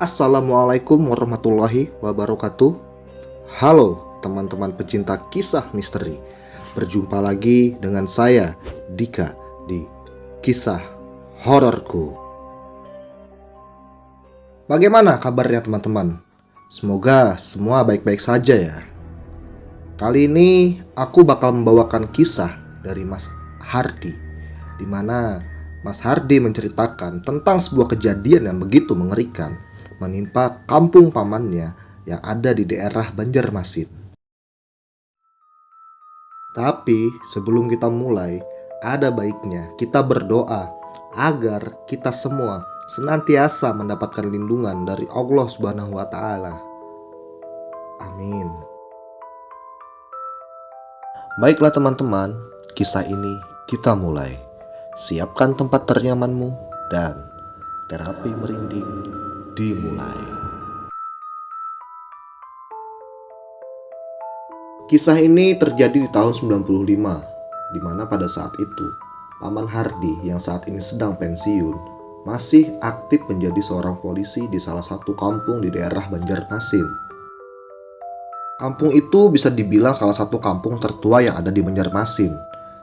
Assalamualaikum warahmatullahi wabarakatuh. Halo teman-teman pecinta kisah misteri. Berjumpa lagi dengan saya, Dika, di Kisah Hororku. Bagaimana kabarnya teman-teman? Semoga semua baik-baik saja ya. Kali ini aku bakal membawakan kisah dari Mas Hardi, di mana Mas Hardi menceritakan tentang sebuah kejadian yang begitu mengerikan menimpa kampung pamannya yang ada di daerah Banjarmasin. Tapi sebelum kita mulai, ada baiknya kita berdoa agar kita semua senantiasa mendapatkan lindungan dari Allah Subhanahu wa taala. Amin. Baiklah teman-teman, kisah ini kita mulai. Siapkan tempat ternyamanmu dan terapi merinding dimulai. Kisah ini terjadi di tahun 95, di mana pada saat itu Paman Hardi yang saat ini sedang pensiun masih aktif menjadi seorang polisi di salah satu kampung di daerah Banjarmasin. Kampung itu bisa dibilang salah satu kampung tertua yang ada di Banjarmasin.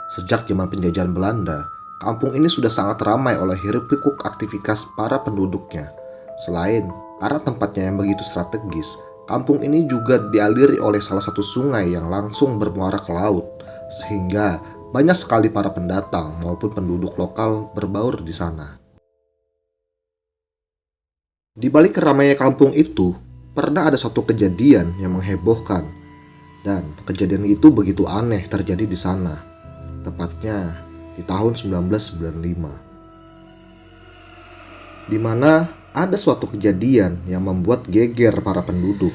Sejak zaman penjajahan Belanda, kampung ini sudah sangat ramai oleh hiruk-pikuk aktivitas para penduduknya. Selain karena tempatnya yang begitu strategis, kampung ini juga dialiri oleh salah satu sungai yang langsung bermuara ke laut, sehingga banyak sekali para pendatang maupun penduduk lokal berbaur di sana. Di balik keramaian kampung itu, pernah ada satu kejadian yang menghebohkan, dan kejadian itu begitu aneh terjadi di sana, tepatnya di tahun 1995, di mana ada suatu kejadian yang membuat geger para penduduk,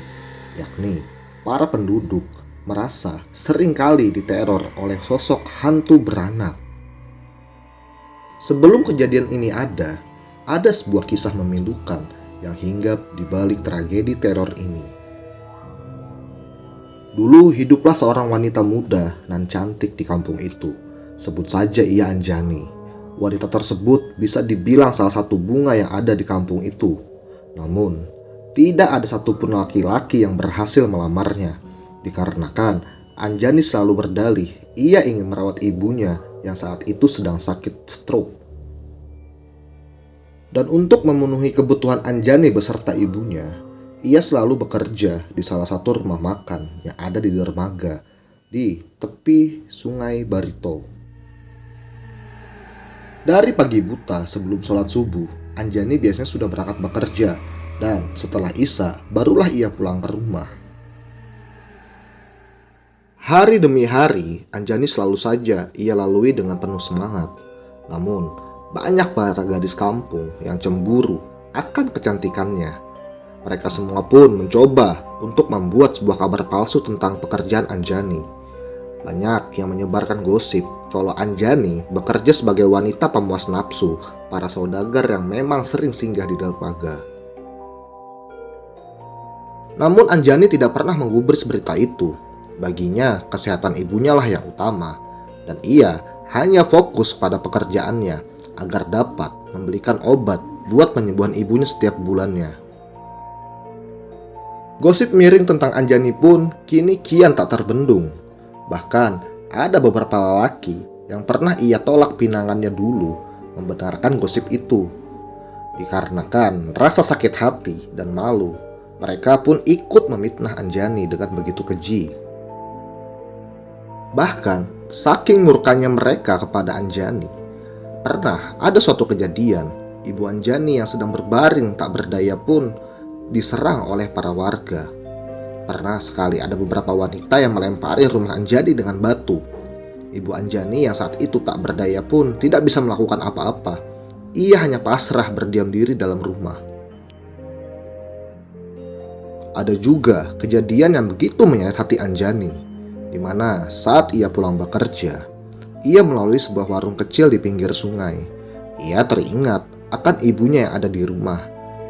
yakni para penduduk merasa seringkali diteror oleh sosok hantu beranak. Sebelum kejadian ini ada sebuah kisah memilukan yang hinggap di balik tragedi teror ini. Dulu hiduplah seorang wanita muda dan cantik di kampung itu. Sebut saja ia Anjani. Wanita tersebut bisa dibilang salah satu bunga yang ada di kampung itu. Namun, tidak ada satupun laki-laki yang berhasil melamarnya. Dikarenakan Anjani selalu berdalih ia ingin merawat ibunya yang saat itu sedang sakit stroke. Dan untuk memenuhi kebutuhan Anjani beserta ibunya, ia selalu bekerja di salah satu rumah makan yang ada di dermaga di tepi Sungai Barito. Dari pagi buta sebelum sholat subuh, Anjani biasanya sudah berangkat bekerja, dan setelah Isya barulah ia pulang ke rumah. Hari demi hari, Anjani selalu saja ia lalui dengan penuh semangat. Namun, banyak para gadis kampung yang cemburu akan kecantikannya. Mereka semua pun mencoba untuk membuat sebuah kabar palsu tentang pekerjaan Anjani. Banyak yang menyebarkan gosip kalau Anjani bekerja sebagai wanita pemuas nafsu para saudagar yang memang sering singgah di dermaga. Namun Anjani tidak pernah menggubris berita itu. Baginya kesehatan ibunya lah yang utama, dan ia hanya fokus pada pekerjaannya agar dapat membelikan obat buat penyembuhan ibunya setiap bulannya. Gosip miring tentang Anjani pun kini kian tak terbendung. Bahkan ada beberapa lelaki yang pernah ia tolak pinangannya dulu membenarkan gosip itu. Dikarenakan rasa sakit hati dan malu, mereka pun ikut memfitnah Anjani dengan begitu keji. Bahkan saking murkanya mereka kepada Anjani, pernah ada suatu kejadian ibu Anjani yang sedang berbaring tak berdaya pun diserang oleh para warga. Pernah sekali ada beberapa wanita yang melempari rumah Anjani dengan batu. Ibu Anjani yang saat itu tak berdaya pun tidak bisa melakukan apa-apa. Ia hanya pasrah berdiam diri dalam rumah. Ada juga kejadian yang begitu menyayat hati Anjani, di mana saat ia pulang bekerja, ia melalui sebuah warung kecil di pinggir sungai. Ia teringat akan ibunya yang ada di rumah,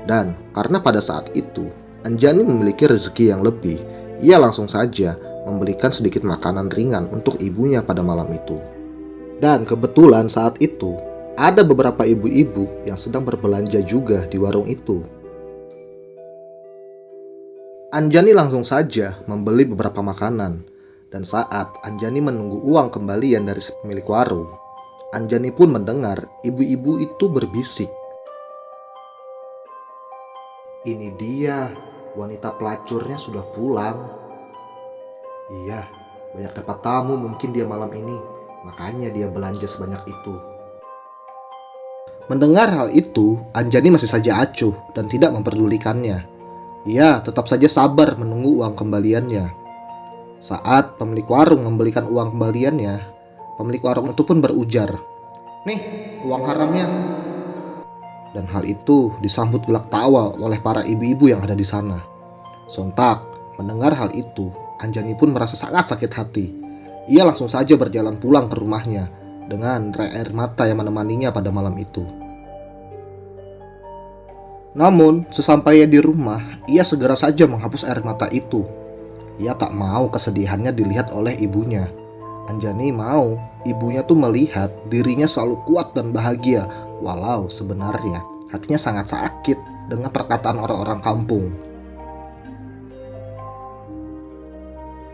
dan karena pada saat itu Anjani memiliki rezeki yang lebih, ia langsung saja membelikan sedikit makanan ringan untuk ibunya pada malam itu. Dan kebetulan saat itu ada beberapa ibu-ibu yang sedang berbelanja juga di warung itu. Anjani langsung saja membeli beberapa makanan. Dan saat Anjani menunggu uang kembalian dari si pemilik warung, Anjani pun mendengar ibu-ibu itu berbisik. "Ini dia, wanita pelacurnya sudah pulang." "Iya, banyak dapat tamu mungkin dia malam ini, makanya dia belanja sebanyak itu." Mendengar hal itu, Anjani masih saja acuh dan tidak memperdulikannya. Ia tetap saja sabar menunggu uang kembaliannya. Saat pemilik warung membelikan uang kembaliannya, pemilik warung itu pun berujar, "Nih, uang haramnya." Dan hal itu disambut gelak tawa oleh para ibu-ibu yang ada di sana. Sontak mendengar hal itu, Anjani pun merasa sangat sakit hati. Ia langsung saja berjalan pulang ke rumahnya dengan air mata yang menemaninya pada malam itu. Namun, sesampainya di rumah, ia segera saja menghapus air mata itu. Ia tak mau kesedihannya dilihat oleh ibunya. Anjani mau ibunya tuh melihat dirinya selalu kuat dan bahagia, walau sebenarnya hatinya sangat sakit dengan perkataan orang-orang kampung.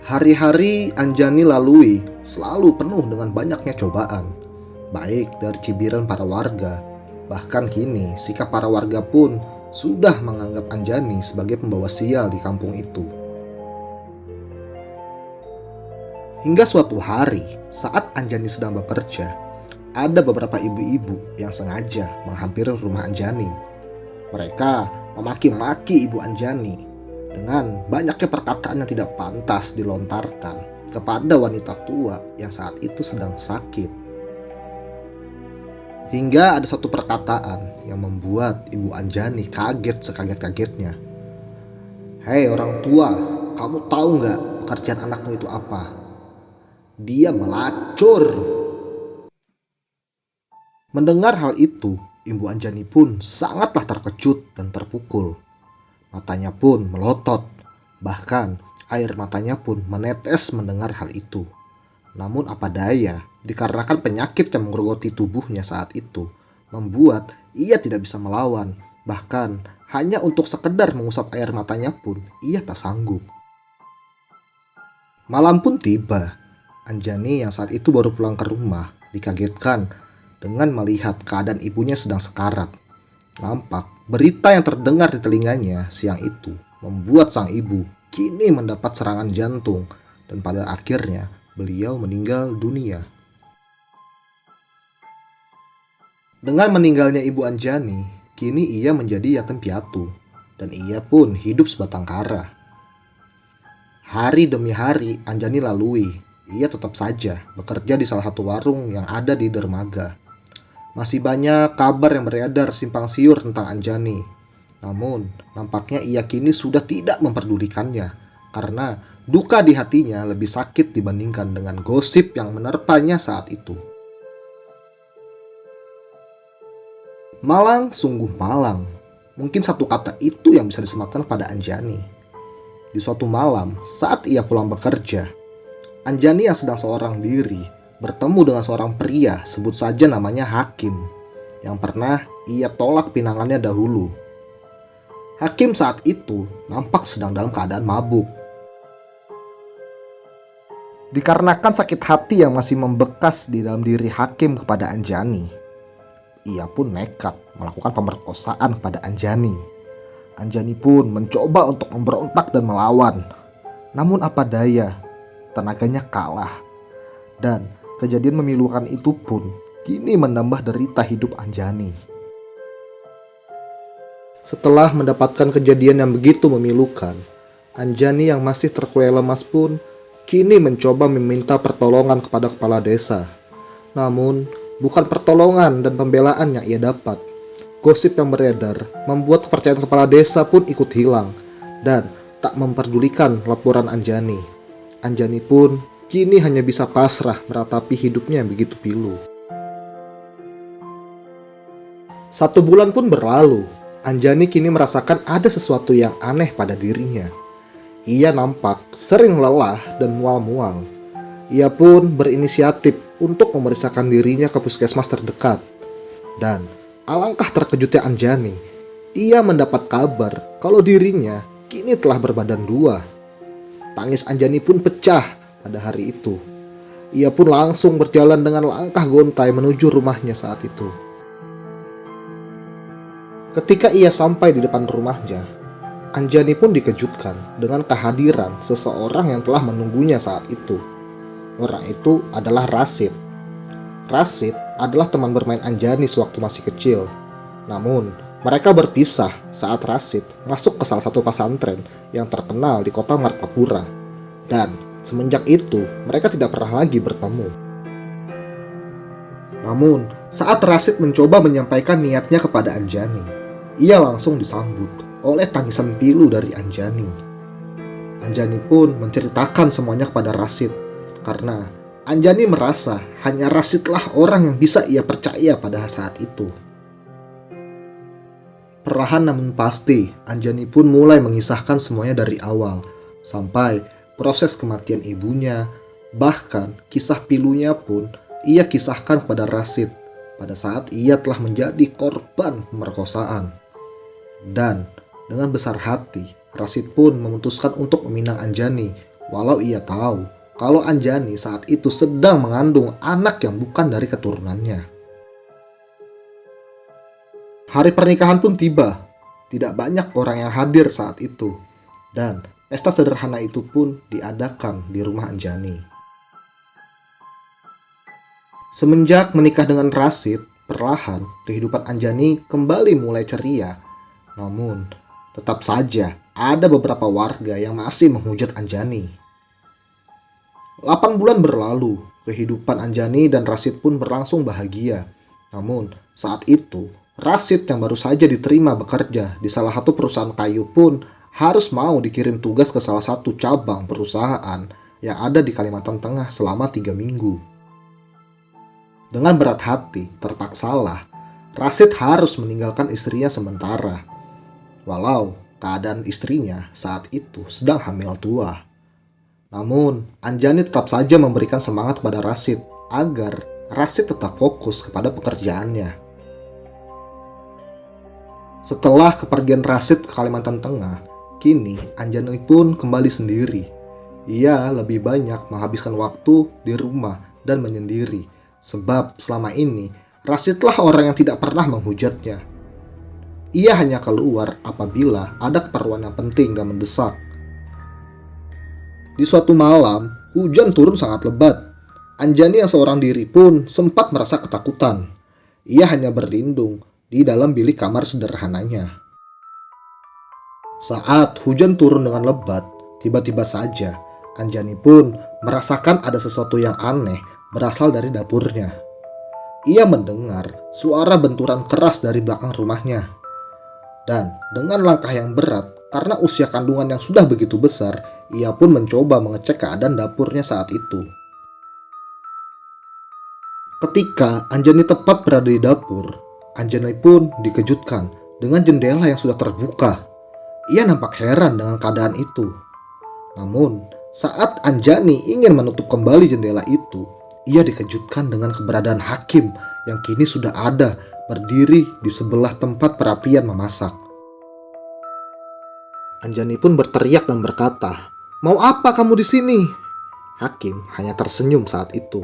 Hari-hari Anjani lalui selalu penuh dengan banyaknya cobaan, baik dari cibiran para warga. Bahkan kini sikap para warga pun sudah menganggap Anjani sebagai pembawa sial di kampung itu. Hingga suatu hari, saat Anjani sedang bekerja, ada beberapa ibu-ibu yang sengaja menghampiri rumah Anjani. Mereka memaki-maki ibu Anjani dengan banyaknya perkataan yang tidak pantas dilontarkan kepada wanita tua yang saat itu sedang sakit. Hingga ada satu perkataan yang membuat ibu Anjani kaget sekaget-kagetnya. "Hei orang tua, kamu tahu nggak pekerjaan anakmu itu apa? Dia melacur." Mendengar hal itu, ibu Anjani pun sangatlah terkejut dan terpukul. Matanya pun melotot, bahkan air matanya pun menetes mendengar hal itu. Namun apa daya, dikarenakan penyakit yang menggerogoti tubuhnya saat itu, membuat ia tidak bisa melawan. Bahkan hanya untuk sekedar mengusap air matanya pun ia tak sanggup. Malam pun tiba. Anjani yang saat itu baru pulang ke rumah dikagetkan dengan melihat keadaan ibunya sedang sekarat. Nampak berita yang terdengar di telinganya siang itu membuat sang ibu kini mendapat serangan jantung dan pada akhirnya beliau meninggal dunia. Dengan meninggalnya ibu Anjani, kini ia menjadi yatim piatu dan ia pun hidup sebatang kara. Hari demi hari Anjani lalui, ia tetap saja bekerja di salah satu warung yang ada di dermaga. Masih banyak kabar yang beredar simpang siur tentang Anjani. Namun, nampaknya ia kini sudah tidak memperdulikannya karena duka di hatinya lebih sakit dibandingkan dengan gosip yang menerpanya saat itu. Malang sungguh malang. Mungkin satu kata itu yang bisa disematkan pada Anjani. Di suatu malam, saat ia pulang bekerja, Anjani yang sedang seorang diri bertemu dengan seorang pria, sebut saja namanya Hakim, yang pernah ia tolak pinangannya dahulu. Hakim saat itu nampak sedang dalam keadaan mabuk. Dikarenakan sakit hati yang masih membekas di dalam diri Hakim kepada Anjani, ia pun nekat melakukan pemerkosaan kepada Anjani. Anjani pun mencoba untuk memberontak dan melawan. Namun apa daya, tenaganya kalah. Dan kejadian memilukan itu pun kini menambah derita hidup Anjani. Setelah mendapatkan kejadian yang begitu memilukan, Anjani yang masih terkulai lemas pun kini mencoba meminta pertolongan kepada kepala desa. Namun, bukan pertolongan dan pembelaan yang ia dapat. Gosip yang beredar membuat kepercayaan kepala desa pun ikut hilang dan tak memperdulikan laporan Anjani. Anjani pun kini hanya bisa pasrah meratapi hidupnya yang begitu pilu. 1 bulan pun berlalu. Anjani kini merasakan ada sesuatu yang aneh pada dirinya. Ia nampak sering lelah dan mual-mual. Ia pun berinisiatif untuk memeriksakan dirinya ke puskesmas terdekat. Dan alangkah terkejutnya Anjani, ia mendapat kabar kalau dirinya kini telah berbadan dua. Tangis Anjani pun pecah pada hari itu. Ia pun langsung berjalan dengan langkah gontai menuju rumahnya saat itu. Ketika ia sampai di depan rumahnya, Anjani pun dikejutkan dengan kehadiran seseorang yang telah menunggunya saat itu. Orang itu adalah Rashid. Rashid adalah teman bermain Anjani sewaktu masih kecil. Namun, mereka berpisah saat Rashid masuk ke salah satu pesantren yang terkenal di kota Martapura. Dan semenjak itu, mereka tidak pernah lagi bertemu. Namun, saat Rashid mencoba menyampaikan niatnya kepada Anjani, ia langsung disambut oleh tangisan pilu dari Anjani. Anjani pun menceritakan semuanya kepada Rashid, karena Anjani merasa hanya Rashidlah orang yang bisa ia percaya pada saat itu. Perlahan namun pasti, Anjani pun mulai mengisahkan semuanya dari awal, sampai proses kematian ibunya, bahkan kisah pilunya pun ia kisahkan kepada Rashid pada saat ia telah menjadi korban pemerkosaan. Dan dengan besar hati, Rashid pun memutuskan untuk meminang Anjani, walau ia tahu kalau Anjani saat itu sedang mengandung anak yang bukan dari keturunannya. Hari pernikahan pun tiba. Tidak banyak orang yang hadir saat itu, dan pesta sederhana itu pun diadakan di rumah Anjani. Semenjak menikah dengan Rashid, perlahan kehidupan Anjani kembali mulai ceria. Namun, tetap saja ada beberapa warga yang masih menghujat Anjani. 8 bulan berlalu, kehidupan Anjani dan Rashid pun berlangsung bahagia. Namun, saat itu, Rashid yang baru saja diterima bekerja di salah satu perusahaan kayu pun harus mau dikirim tugas ke salah satu cabang perusahaan yang ada di Kalimantan Tengah selama 3 minggu. Dengan berat hati, terpaksalah, Rashid harus meninggalkan istrinya sementara. Walau keadaan istrinya saat itu sedang hamil tua. Namun, Anjani tetap saja memberikan semangat kepada Rashid agar Rashid tetap fokus kepada pekerjaannya. Setelah kepergian Rashid ke Kalimantan Tengah, kini Anjani pun kembali sendiri. Ia lebih banyak menghabiskan waktu di rumah dan menyendiri, sebab selama ini Rashidlah orang yang tidak pernah menghujatnya. Ia hanya keluar apabila ada keperluan yang penting dan mendesak. Di suatu malam, hujan turun sangat lebat. Anjani yang seorang diri pun sempat merasa ketakutan. Ia hanya berlindung di dalam bilik kamar sederhananya. Saat hujan turun dengan lebat, tiba-tiba saja Anjani pun merasakan ada sesuatu yang aneh berasal dari dapurnya. Ia mendengar suara benturan keras dari belakang rumahnya. Dan dengan langkah yang berat, karena usia kandungan yang sudah begitu besar, ia pun mencoba mengecek keadaan dapurnya saat itu. Ketika Anjani tepat berada di dapur, Anjani pun dikejutkan dengan jendela yang sudah terbuka. Ia nampak heran dengan keadaan itu. Namun, saat Anjani ingin menutup kembali jendela itu, ia dikejutkan dengan keberadaan Hakim yang kini sudah ada berdiri di sebelah tempat perapian memasak. Anjani pun berteriak dan berkata, "Mau apa kamu di sini?" Hakim hanya tersenyum saat itu.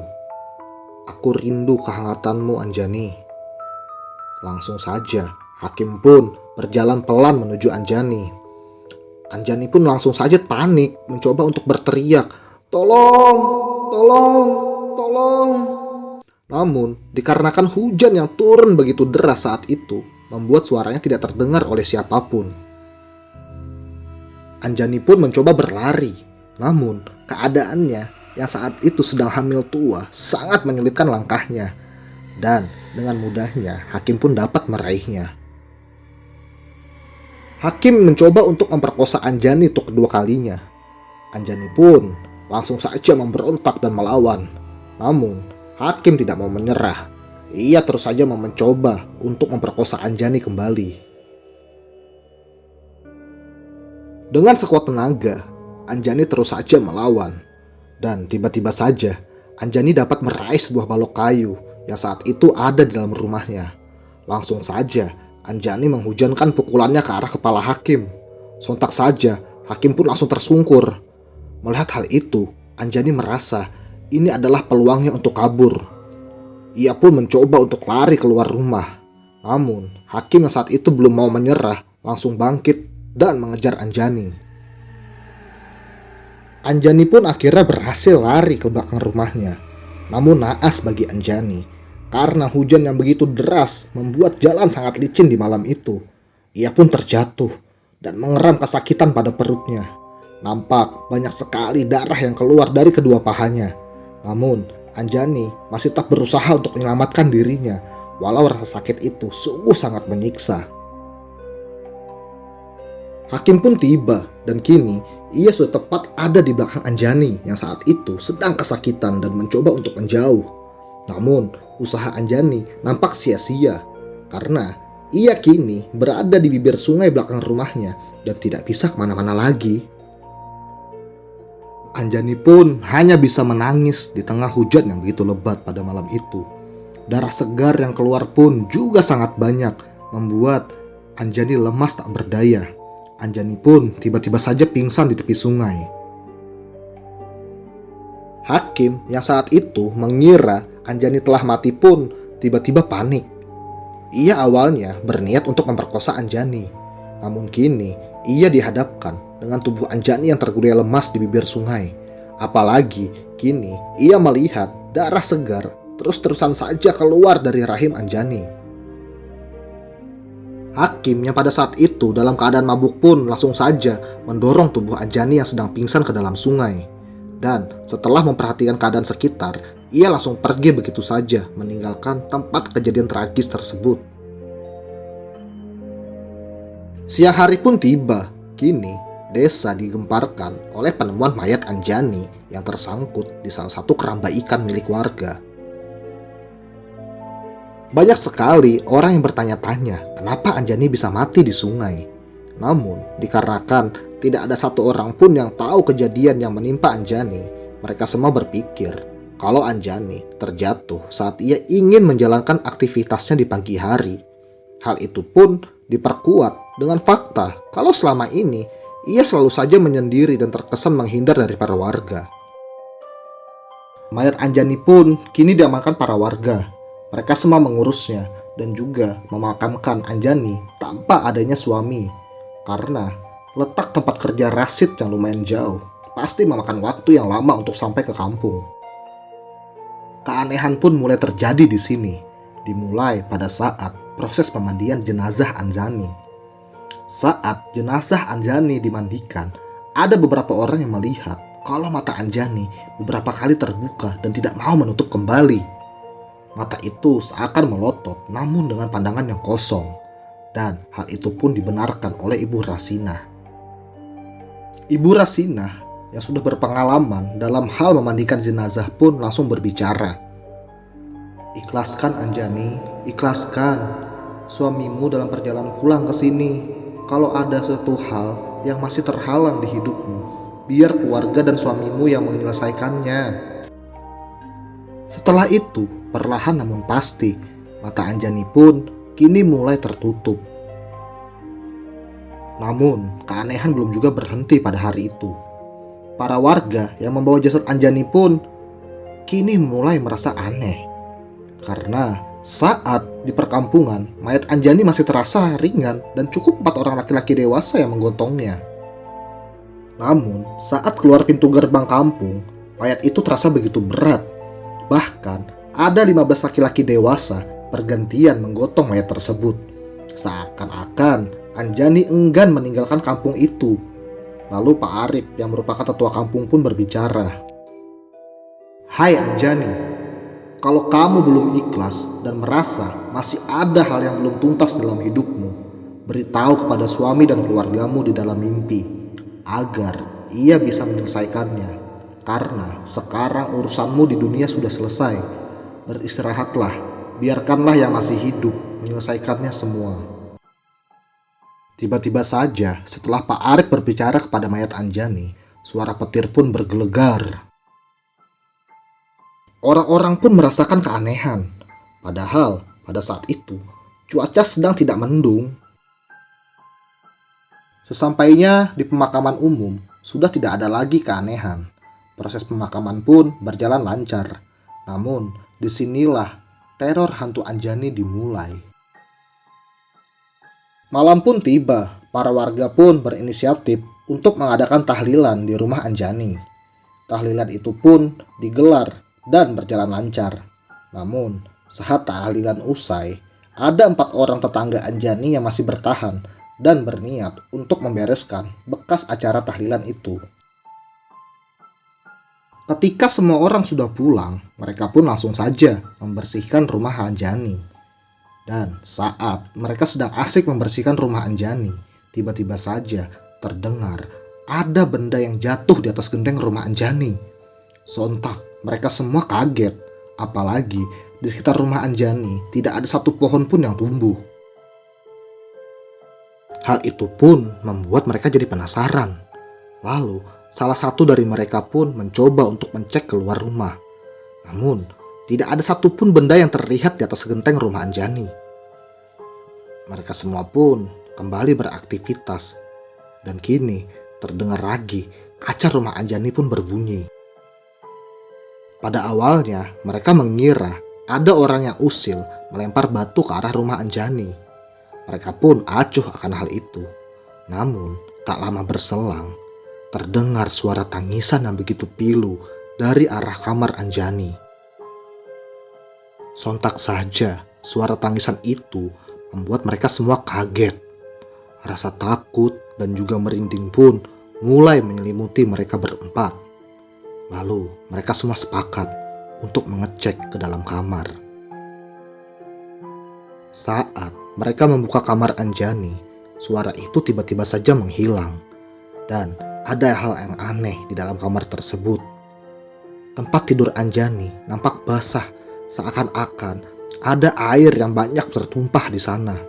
"Aku rindu kehangatanmu, Anjani." Langsung saja, Hakim pun berjalan pelan menuju Anjani. Anjani pun langsung saja panik, mencoba untuk berteriak, "Tolong, tolong, tolong." Namun, dikarenakan hujan yang turun begitu deras saat itu, membuat suaranya tidak terdengar oleh siapapun. Anjani pun mencoba berlari, namun keadaannya yang saat itu sedang hamil tua sangat menyulitkan langkahnya. Dan dengan mudahnya, Hakim pun dapat meraihnya. Hakim mencoba untuk memperkosa Anjani untuk kedua kalinya. Anjani pun langsung saja memberontak dan melawan. Namun, Hakim tidak mau menyerah. Ia terus saja mau mencoba untuk memperkosa Anjani kembali. Dengan sekuat tenaga, Anjani terus saja melawan. Dan tiba-tiba saja, Anjani dapat meraih sebuah balok kayu yang saat itu ada di dalam rumahnya. Langsung saja, Anjani menghujankan pukulannya ke arah kepala Hakim. Sontak saja, Hakim pun langsung tersungkur. Melihat hal itu, Anjani merasa ini adalah peluangnya untuk kabur. Ia pun mencoba untuk lari keluar rumah. Namun, Hakim yang saat itu belum mau menyerah langsung bangkit dan mengejar Anjani. Anjani pun akhirnya berhasil lari ke belakang rumahnya. Namun naas bagi Anjani, karena hujan yang begitu deras membuat jalan sangat licin di malam itu. Ia pun terjatuh dan mengeram kesakitan pada perutnya. Nampak banyak sekali darah yang keluar dari kedua pahanya. Namun, Anjani masih tetap berusaha untuk menyelamatkan dirinya, walau rasa sakit itu sungguh sangat menyiksa. Hakim pun tiba, dan kini ia sudah tepat ada di belakang Anjani yang saat itu sedang kesakitan dan mencoba untuk menjauh. Namun, usaha Anjani nampak sia-sia, karena ia kini berada di bibir sungai belakang rumahnya dan tidak bisa kemana-mana lagi. Anjani pun hanya bisa menangis di tengah hujan yang begitu lebat pada malam itu. Darah segar yang keluar pun juga sangat banyak, membuat Anjani lemas tak berdaya. Anjani pun tiba-tiba saja pingsan di tepi sungai. Hakim yang saat itu mengira Anjani telah mati pun tiba-tiba panik. Ia awalnya berniat untuk memperkosa Anjani, namun kini ia dihadapkan dengan tubuh Anjani yang terguling lemas di bibir sungai. Apalagi kini ia melihat darah segar terus-terusan saja keluar dari rahim Anjani. Hakim yang pada saat itu dalam keadaan mabuk pun langsung saja mendorong tubuh Anjani yang sedang pingsan ke dalam sungai. Dan setelah memperhatikan keadaan sekitar, ia langsung pergi begitu saja, meninggalkan tempat kejadian tragis tersebut. Siang hari pun tiba. Kini, desa digemparkan oleh penemuan mayat Anjani yang tersangkut di salah satu keramba ikan milik warga. Banyak sekali orang yang bertanya-tanya kenapa Anjani bisa mati di sungai. Namun, dikarenakan tidak ada satu orang pun yang tahu kejadian yang menimpa Anjani, mereka semua berpikir kalau Anjani terjatuh saat ia ingin menjalankan aktivitasnya di pagi hari. Hal itu pun diperkuat dengan fakta kalau selama ini ia selalu saja menyendiri dan terkesan menghindar dari para warga. Mayat Anjani pun kini diamankan para warga. Mereka semua mengurusnya dan juga memakamkan Anjani tanpa adanya suami, karena letak tempat kerja Rasid yang lumayan jauh pasti memakan waktu yang lama untuk sampai ke kampung. Keanehan pun mulai terjadi di sini, dimulai pada saat proses pemandian jenazah Anjani. Saat jenazah Anjani dimandikan, ada beberapa orang yang melihat kalau mata Anjani beberapa kali terbuka dan tidak mau menutup kembali. Mata itu seakan melotot namun dengan pandangan yang kosong, dan hal itu pun dibenarkan oleh Ibu Rasina. Ibu Rasina yang sudah berpengalaman dalam hal memandikan jenazah pun langsung berbicara. "Ikhlaskan Anjani, ikhlaskan. Suamimu dalam perjalanan pulang ke sini. Kalau ada suatu hal yang masih terhalang di hidupmu, biar keluarga dan suamimu yang menyelesaikannya." Setelah itu, perlahan namun pasti, mata Anjani pun kini mulai tertutup. Namun, keanehan belum juga berhenti pada hari itu. Para warga yang membawa jasad Anjani pun kini mulai merasa aneh. Karena saat di perkampungan, mayat Anjani masih terasa ringan dan cukup 4 orang laki-laki dewasa yang menggotongnya. Namun, saat keluar pintu gerbang kampung, mayat itu terasa begitu berat. Bahkan, ada 15 laki-laki dewasa bergantian menggotong mayat tersebut. Seakan-akan Anjani enggan meninggalkan kampung itu. Lalu Pak Arif yang merupakan tetua kampung pun berbicara. "Hai Anjani, kalau kamu belum ikhlas dan merasa masih ada hal yang belum tuntas dalam hidupmu, beritahu kepada suami dan keluargamu di dalam mimpi, agar ia bisa menyelesaikannya. Karena sekarang urusanmu di dunia sudah selesai. Beristirahatlah, biarkanlah yang masih hidup menyelesaikannya semua." Tiba-tiba saja setelah Pak Arif berbicara kepada mayat Anjani, suara petir pun bergelegar. Orang-orang pun merasakan keanehan. Padahal pada saat itu cuaca sedang tidak mendung. Sesampainya di pemakaman umum, sudah tidak ada lagi keanehan. Proses pemakaman pun berjalan lancar. Namun, disinilah teror hantu Anjani dimulai. Malam pun tiba, para warga pun berinisiatif untuk mengadakan tahlilan di rumah Anjani. Tahlilan itu pun digelar dan berjalan lancar. Namun, saat tahlilan usai, ada 4 orang tetangga Anjani yang masih bertahan dan berniat untuk membereskan bekas acara tahlilan itu. Ketika semua orang sudah pulang, mereka pun langsung saja membersihkan rumah Anjani. Dan saat mereka sedang asik membersihkan rumah Anjani, tiba-tiba saja terdengar ada benda yang jatuh di atas genteng rumah Anjani. Sontak mereka semua kaget, apalagi di sekitar rumah Anjani tidak ada satu pohon pun yang tumbuh. Hal itu pun membuat mereka jadi penasaran. Lalu, salah satu dari mereka pun mencoba untuk mencek keluar rumah. Namun, tidak ada satupun benda yang terlihat di atas genteng rumah Anjani. Mereka semua pun kembali beraktivitas. Dan kini, terdengar lagi kaca rumah Anjani pun berbunyi. Pada awalnya, mereka mengira ada orang yang usil melempar batu ke arah rumah Anjani. Mereka pun acuh akan hal itu. Namun, tak lama berselang, terdengar suara tangisan yang begitu pilu dari arah kamar Anjani. Sontak saja, suara tangisan itu membuat mereka semua kaget. Rasa takut dan juga merinding pun mulai menyelimuti mereka berempat. Lalu, mereka semua sepakat untuk mengecek ke dalam kamar. Saat mereka membuka kamar Anjani, suara itu tiba-tiba saja menghilang. Dan ada hal yang aneh di dalam kamar tersebut. Tempat tidur Anjani nampak basah, seakan-akan ada air yang banyak tertumpah di sana.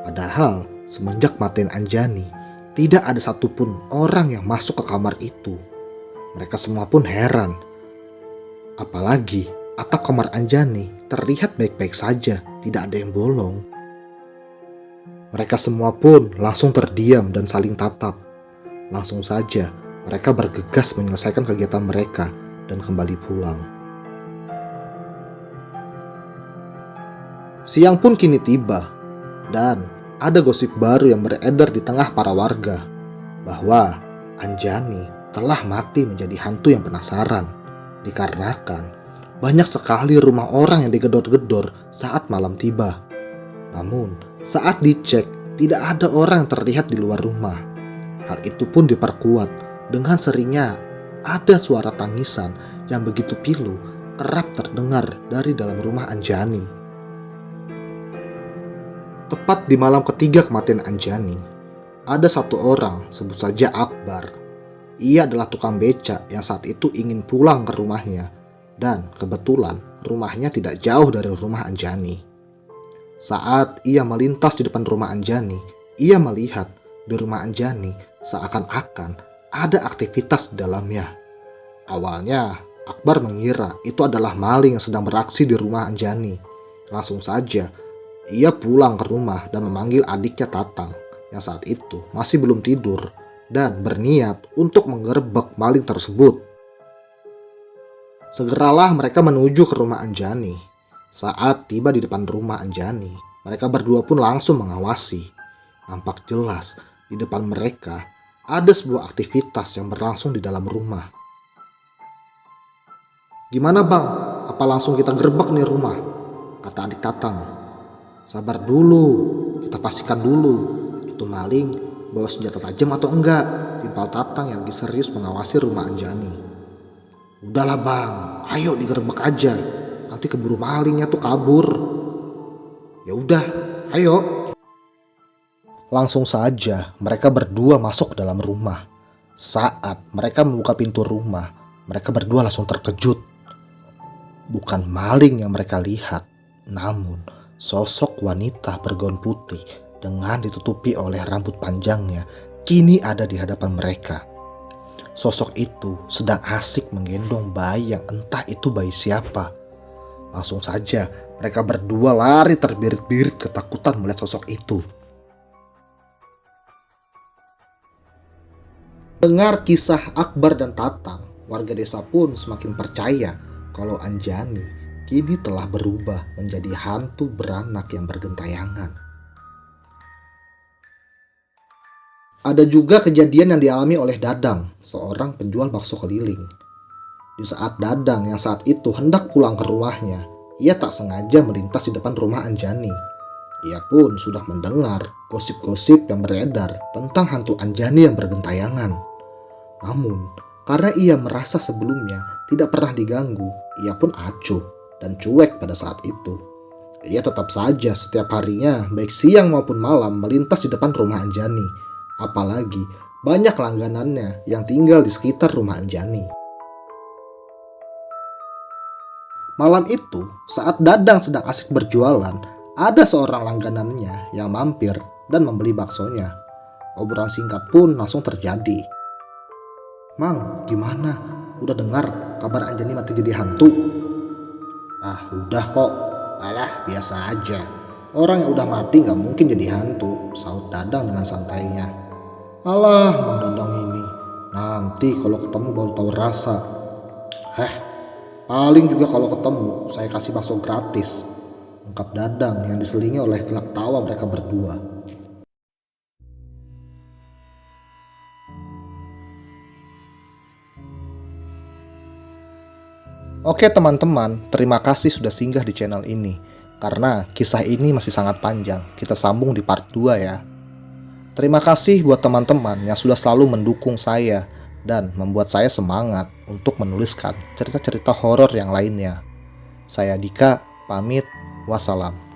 Padahal semenjak kematian Anjani, tidak ada satupun orang yang masuk ke kamar itu. Mereka semua pun heran. Apalagi atap kamar Anjani terlihat baik-baik saja, tidak ada yang bolong. Mereka semua pun langsung terdiam dan saling tatap. Langsung saja mereka bergegas menyelesaikan kegiatan mereka dan kembali pulang. Siang pun kini tiba, dan ada gosip baru yang beredar di tengah para warga bahwa Anjani telah mati menjadi hantu yang penasaran, dikarenakan banyak sekali rumah orang yang digedor-gedor saat malam tiba. Namun, saat dicek, tidak ada orang yang terlihat di luar rumah. Hal itu pun diperkuat dengan seringnya ada suara tangisan yang begitu pilu kerap terdengar dari dalam rumah Anjani. Tepat di malam ketiga kematian Anjani, ada satu orang, sebut saja Akbar. Ia adalah tukang beca yang saat itu ingin pulang ke rumahnya, dan kebetulan rumahnya tidak jauh dari rumah Anjani. Saat ia melintas di depan rumah Anjani, ia melihat di rumah Anjani seakan-akan ada aktivitas di dalamnya. Awalnya, Akbar mengira itu adalah maling yang sedang beraksi di rumah Anjani. Langsung saja, ia pulang ke rumah dan memanggil adiknya Tatang, yang saat itu masih belum tidur, dan berniat untuk menggerebek maling tersebut. Segeralah mereka menuju ke rumah Anjani. Saat tiba di depan rumah Anjani, mereka berdua pun langsung mengawasi. Nampak jelas di depan mereka ada sebuah aktivitas yang berlangsung di dalam rumah. "Gimana bang? Apa langsung kita gerbek nih rumah?" kata adik Tatang. "Sabar dulu, kita pastikan dulu itu maling bawa senjata tajam atau enggak," timpal Tatang yang lagi serius mengawasi rumah Anjani. "Udahlah bang, ayo digerebek aja. Nanti keburu malingnya tuh kabur." "Ya udah, ayo." Langsung saja mereka berdua masuk ke dalam rumah. Saat mereka membuka pintu rumah, mereka berdua langsung terkejut. Bukan maling yang mereka lihat, namun sosok wanita bergaun putih dengan ditutupi oleh rambut panjangnya kini ada di hadapan mereka. Sosok itu sedang asik menggendong bayi yang entah itu bayi siapa. Langsung saja mereka berdua lari terbirit-birit ketakutan melihat sosok itu. Dengar kisah Akbar dan Tatang, warga desa pun semakin percaya kalau Anjani kini telah berubah menjadi hantu beranak yang bergentayangan. Ada juga kejadian yang dialami oleh Dadang, seorang penjual bakso keliling. Di saat Dadang yang saat itu hendak pulang ke rumahnya, ia tak sengaja melintas di depan rumah Anjani. Ia pun sudah mendengar gosip-gosip yang beredar tentang hantu Anjani yang bergentayangan. Namun, karena ia merasa sebelumnya tidak pernah diganggu, ia pun acuh dan cuek pada saat itu. Ia tetap saja setiap harinya, baik siang maupun malam, melintas di depan rumah Anjani. Apalagi banyak langganannya yang tinggal di sekitar rumah Anjani. Malam itu, saat Dadang sedang asik berjualan, ada seorang langganannya yang mampir dan membeli baksonya. Obrolan singkat pun langsung terjadi. "Mang, gimana? Udah dengar kabar Anjani mati jadi hantu?" "Ah, udah kok. Alah, biasa aja. Orang yang udah mati gak mungkin jadi hantu," sahut Dadang dengan santainya. "Alah, Mang Dadang ini. Nanti kalau ketemu baru tahu rasa." Paling juga kalau ketemu saya kasih bakso gratis," ungkap Dadang yang diselingi oleh gelak tawa mereka berdua. Oke teman-teman, terima kasih sudah singgah di channel ini. Karena kisah ini masih sangat panjang, kita sambung di part 2 ya. Terima kasih buat teman-teman yang sudah selalu mendukung saya dan membuat saya semangat untuk menuliskan cerita-cerita horor yang lainnya. Saya Dika, pamit, wassalam.